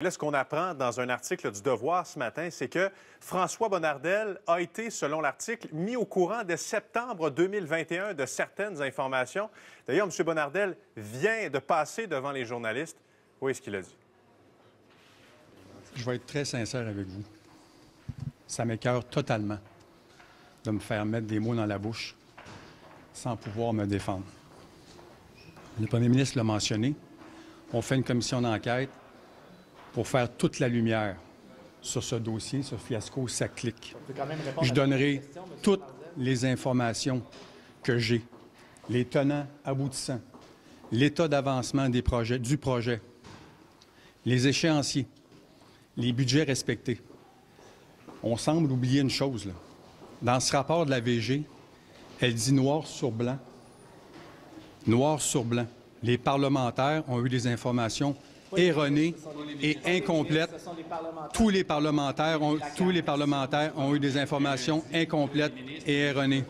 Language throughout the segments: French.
Là, ce qu'on apprend dans un article du Devoir ce matin, c'est que François Bonnardel a été, selon l'article, mis au courant dès septembre 2021 de certaines informations. D'ailleurs, M. Bonnardel vient de passer devant les journalistes. Où est-ce qu'il a dit? Je vais être très sincère avec vous. Ça m'écoeure totalement de me faire mettre des mots dans la bouche sans pouvoir me défendre. Le premier ministre l'a mentionné. On fait une commission d'enquête pour faire toute la lumière sur ce dossier, ce fiasco, ça clique. Je donnerai toutes les informations que j'ai, les tenants aboutissants, l'état d'avancement du projet, les échéanciers, les budgets respectés. On semble oublier une chose, là. Dans ce rapport de la VG, elle dit noir sur blanc, les parlementaires ont eu des informations erronées et incomplètes. Tous les parlementaires ont eu des informations incomplètes et erronées.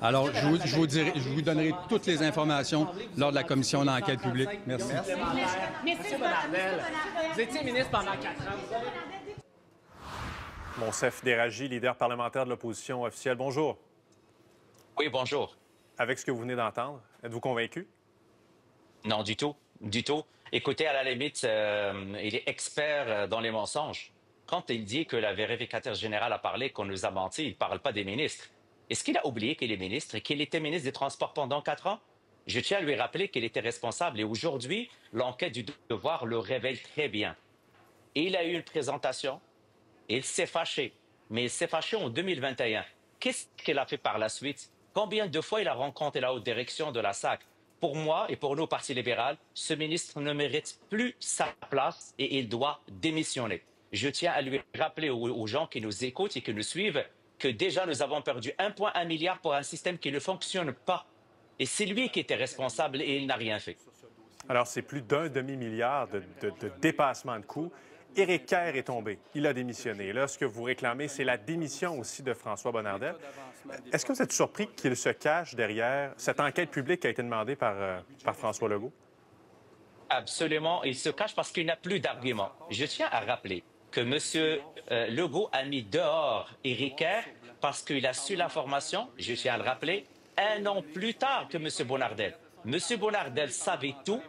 Alors, je vous donnerai toutes les informations lors de la commission d'enquête publique. Merci. Monsieur Bonnardel, vous étiez ministre pendant 4 ans. Monsef Déragi, leader parlementaire de l'opposition officielle. Bonjour. Oui, bonjour. Avec ce que vous venez d'entendre, êtes-vous convaincu? Non, du tout. Du tout. Écoutez, à la limite, il est expert dans les mensonges. Quand il dit que la vérificatrice générale a parlé, qu'on nous a menti, il ne parle pas des ministres. Est-ce qu'il a oublié qu'il est ministre et qu'il était ministre des Transports pendant 4 ans? Je tiens à lui rappeler qu'il était responsable et aujourd'hui, l'enquête du Devoir le révèle très bien. Il a eu une présentation, il s'est fâché, mais il s'est fâché en 2021. Qu'est-ce qu'il a fait par la suite? Combien de fois il a rencontré la haute direction de la SAC? Pour moi et pour nous, au Parti libéral, ce ministre ne mérite plus sa place et il doit démissionner. Je tiens à lui rappeler aux gens qui nous écoutent et qui nous suivent que déjà nous avons perdu 1,1 milliard pour un système qui ne fonctionne pas. Et c'est lui qui était responsable et il n'a rien fait. Alors, c'est plus d'un demi-milliard de dépassement de coûts. Éric Kerr est tombé. Il a démissionné. Là, ce que vous réclamez, c'est la démission aussi de François Bonnardel. Est-ce que vous êtes surpris qu'il se cache derrière cette enquête publique qui a été demandée par François Legault? Absolument. Il se cache parce qu'il n'a plus d'arguments. Je tiens à rappeler que M. Legault a mis dehors Éric Kerr parce qu'il a su l'information, je tiens à le rappeler, 1 an plus tard que M. Bonnardel. M. Bonnardel savait tout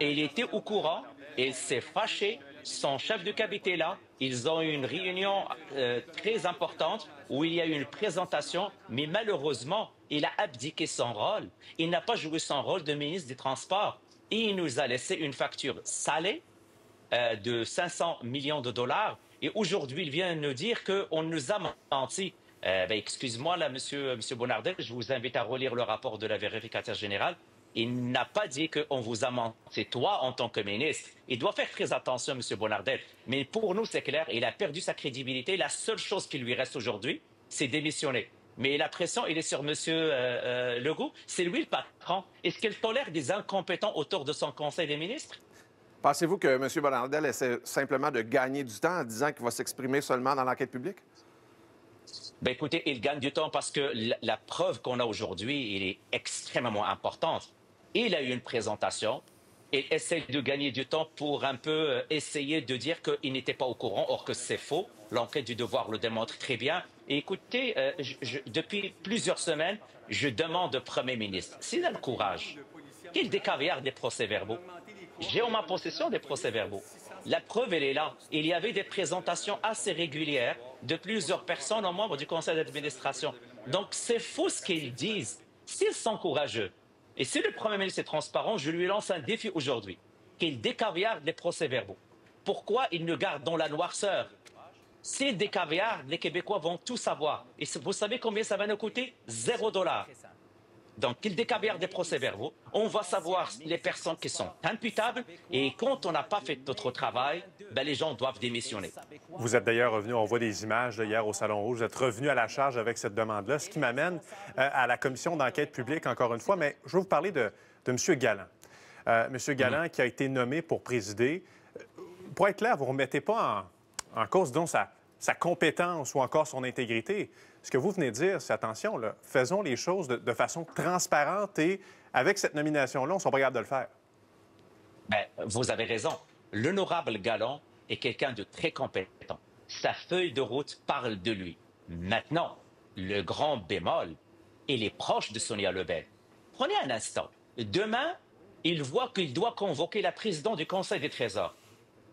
et il était au courant et il s'est fâché. Son chef de cabinet là, ils ont eu une réunion très importante où il y a eu une présentation, mais malheureusement, il a abdiqué son rôle. Il n'a pas joué son rôle de ministre des Transports. Et il nous a laissé une facture salée de 500 millions de dollars. Et aujourd'hui, il vient nous dire qu'on nous a menti. Excuse-moi, là, monsieur Bonnardel, je vous invite à relire le rapport de la vérificatrice générale. Il n'a pas dit qu'on vous a menti, toi, en tant que ministre. Il doit faire très attention, M. Bonnardel. Mais pour nous, c'est clair, il a perdu sa crédibilité. La seule chose qui lui reste aujourd'hui, c'est démissionner. Mais la pression, elle est sur M. Legault. C'est lui le patron. Est-ce qu'il tolère des incompétents autour de son Conseil des ministres? Pensez-vous que M. Bonnardel essaie simplement de gagner du temps en disant qu'il va s'exprimer seulement dans l'enquête publique? Bien, écoutez, il gagne du temps parce que la preuve qu'on a aujourd'hui, elle est extrêmement importante. Il a eu une présentation. Il essaie de gagner du temps pour un peu essayer de dire qu'il n'était pas au courant, or que c'est faux. L'enquête du Devoir le démontre très bien. Et écoutez, depuis plusieurs semaines, je demande au Premier ministre, s'il a le courage, qu'il décaviarde des procès-verbaux. J'ai en ma possession des procès-verbaux. La preuve, elle est là. Il y avait des présentations assez régulières de plusieurs personnes aux membres du conseil d'administration. Donc, c'est faux ce qu'ils disent. S'ils sont courageux, et si le Premier ministre est transparent, je lui lance un défi aujourd'hui, qu'il décaviarde les procès-verbaux. Pourquoi il ne garde dans la noirceur? S'il décaviarde, les Québécois vont tout savoir. Et vous savez combien ça va nous coûter? 0 $. Donc, qu'il décaviarde des procès-verbaux, on va savoir les personnes qui sont imputables et quand on n'a pas fait notre travail, les gens doivent démissionner. Vous êtes d'ailleurs revenu, on voit des images hier au Salon Rouge, vous êtes revenu à la charge avec cette demande-là, ce qui m'amène à la commission d'enquête publique, encore une fois, mais je veux vous parler de M. Galland. M. Galland qui a été nommé pour présider. Pour être clair, vous ne remettez pas en cause, donc, sa compétence ou encore son intégrité. Ce que vous venez de dire, c'est attention, là, faisons les choses de façon transparente et avec cette nomination-là, on ne sera pas capable de le faire. Vous avez raison. l'honorable Galland est quelqu'un de très compétent. Sa feuille de route parle de lui. Maintenant, le grand bémol, il est proche de Sonia Lebel. Prenez un instant. Demain, il voit qu'il doit convoquer la présidente du Conseil des Trésors.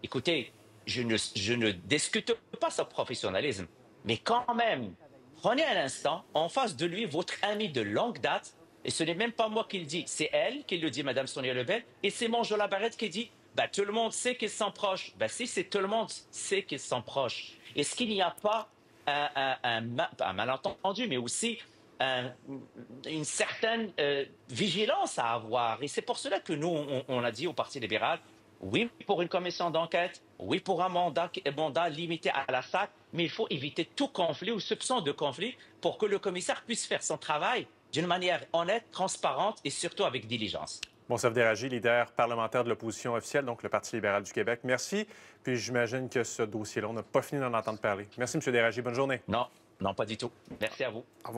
Écoutez, je ne discute pas son professionnalisme, mais quand même, prenez un instant, en face de lui, votre ami de longue date, et ce n'est même pas moi qui le dis, c'est elle qui le dit, Mme Sonia Lebel, et c'est Monjola Barrette qui dit, tout le monde sait qu'ils sont proches. Si, c'est tout le monde sait qu'ils sont proches. Est-ce qu'il n'y a pas un malentendu, mais aussi une certaine vigilance à avoir? Et c'est pour cela que nous, on a dit au Parti libéral, oui pour une commission d'enquête, oui pour un mandat limité à la SAC, mais il faut éviter tout conflit ou soupçon de conflit pour que le commissaire puisse faire son travail d'une manière honnête, transparente et surtout avec diligence. Monsef Déragi, leader parlementaire de l'opposition officielle, donc le Parti libéral du Québec. Merci. Puis j'imagine que ce dossier-là, on n'a pas fini d'en entendre parler. Merci, M. Déragi. Bonne journée. Non, pas du tout. Merci à vous.